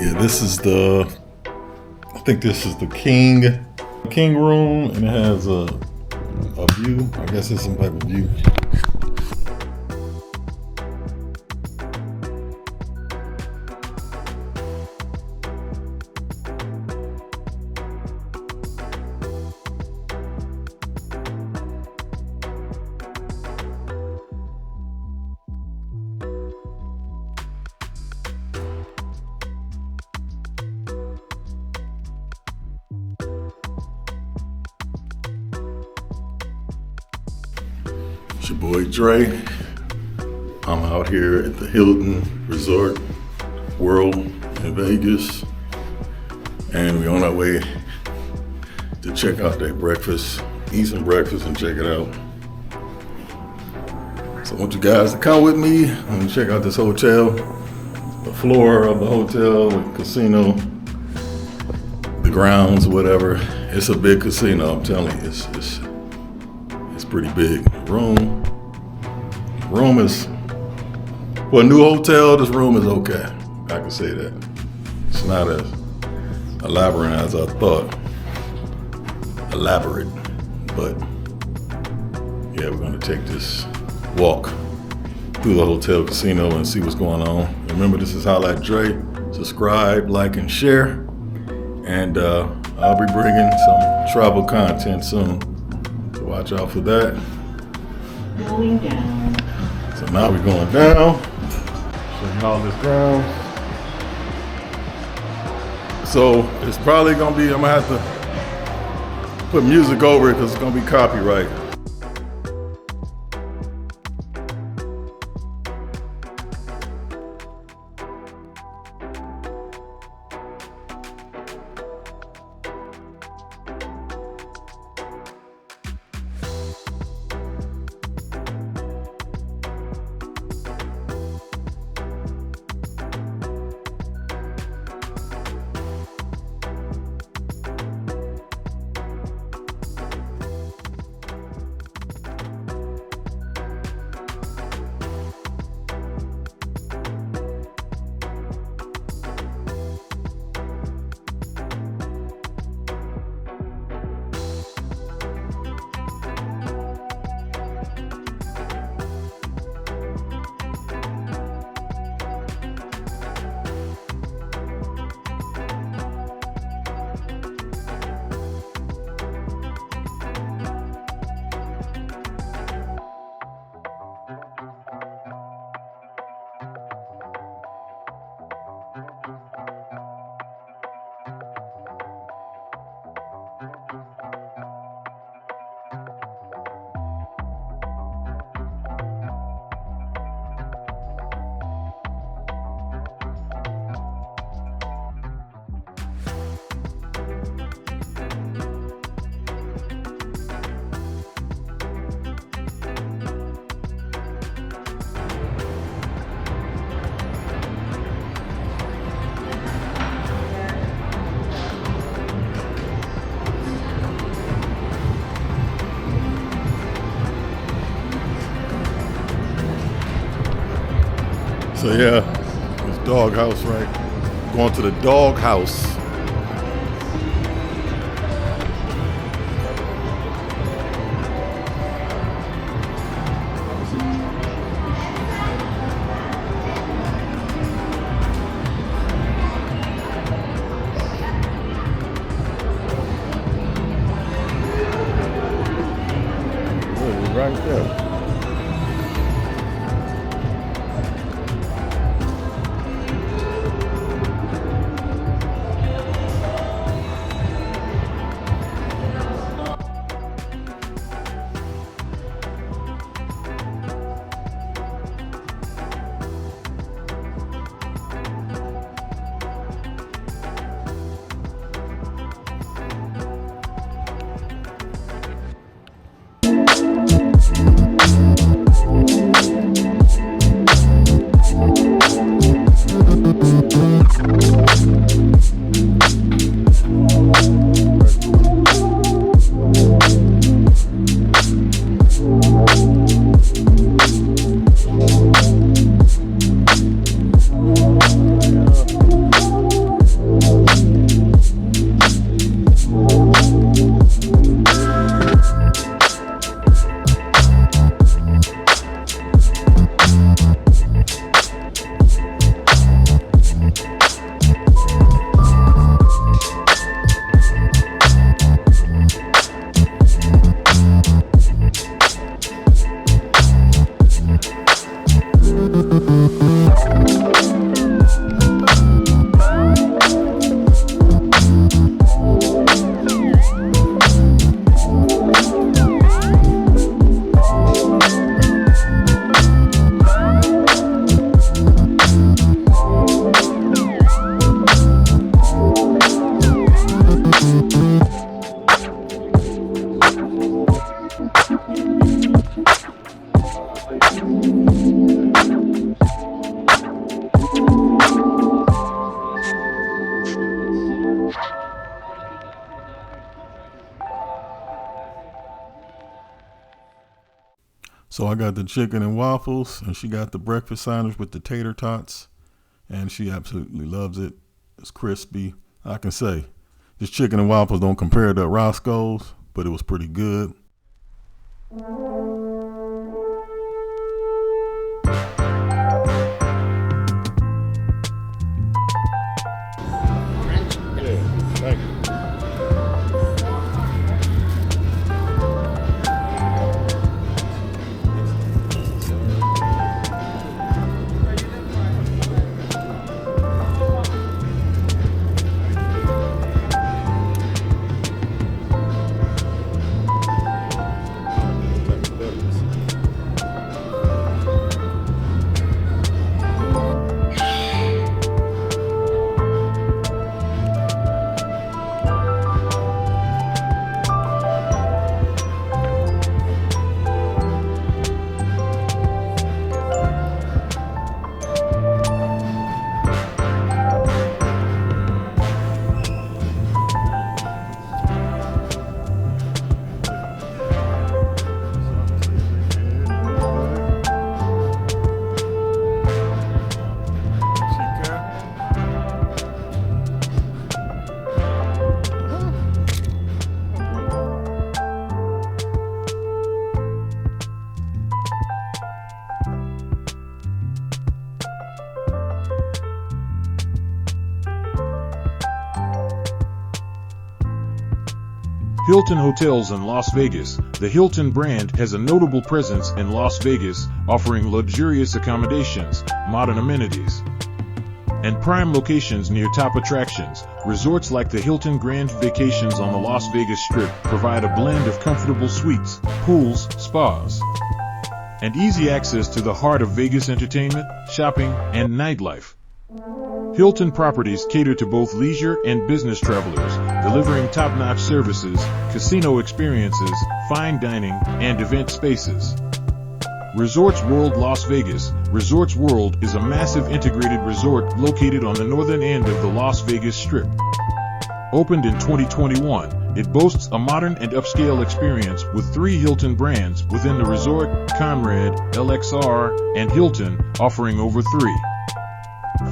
Yeah, this is I think this is the king room, and it has a view. I guess it's some type of view. It's your boy Dre. I'm out here at the Hilton Resort World in Vegas, and we're on our way to check out that breakfast, eat some breakfast and check it out. So I want you guys to come with me and check out this hotel, the floor of the hotel, the casino, the grounds, whatever. It's a big casino, I'm telling you, it's pretty big. Room is, for a new hotel, this room is okay. I can say that. It's not as elaborate as I thought. But yeah, we're gonna take this walk through the hotel casino and see what's going on. Remember, this is Highlight Dre. Subscribe, like, and share. And I'll be bringing some travel content soon. So watch out for that. Going down. So now we're going down. Show you all this ground. So it's probably gonna be, I'm gonna have to put music over it because it's gonna be copyright. So yeah, it's Dawg House, right? Going to the Dawg House. Oh, we're right there. So I got the chicken and waffles, and she got the breakfast sandwich with the tater tots, and she absolutely loves it. It's crispy. I can say this chicken and waffles don't compare to Roscoe's, but it was pretty good. Thank you. Hilton Hotels in Las Vegas. The Hilton brand has a notable presence in Las Vegas, offering luxurious accommodations, modern amenities, and prime locations near top attractions. Resorts like the Hilton Grand Vacations on the Las Vegas Strip provide a blend of comfortable suites, pools, spas, and easy access to the heart of Vegas entertainment, shopping, and nightlife. Hilton properties cater to both leisure and business travelers, delivering top-notch services, casino experiences, fine dining, and event spaces. Resorts World Las Vegas. Resorts World is a massive integrated resort located on the northern end of the Las Vegas Strip. Opened in 2021, it boasts a modern and upscale experience with 3 Hilton brands within the resort: Conrad, LXR, and Hilton, offering over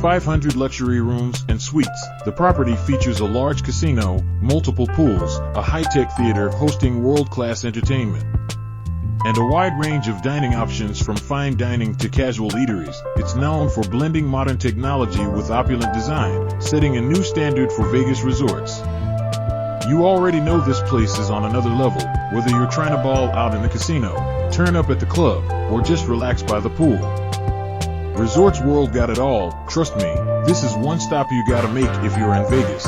500 luxury rooms and suites. The property features a large casino, multiple pools, a high-tech theater hosting world-class entertainment, and a wide range of dining options from fine dining to casual eateries. It's known for blending modern technology with opulent design, setting a new standard for Vegas resorts. You already know this place is on another level, whether you're trying to ball out in the casino, turn up at the club, or just relax by the pool. Resorts World got it all. Trust me, this is one stop you gotta make if you're in Vegas.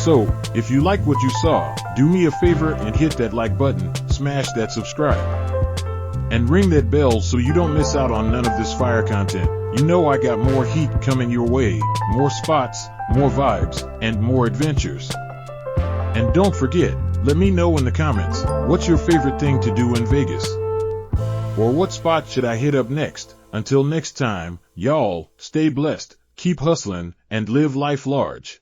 So, if you like what you saw, do me a favor and hit that like button, smash that subscribe, and ring that bell so you don't miss out on none of this fire content. You know I got more heat coming your way, more spots, more vibes, and more adventures. And don't forget, let me know in the comments, what's your favorite thing to do in Vegas? Or what spot should I hit up next? Until next time, y'all, stay blessed, keep hustling, and live life large.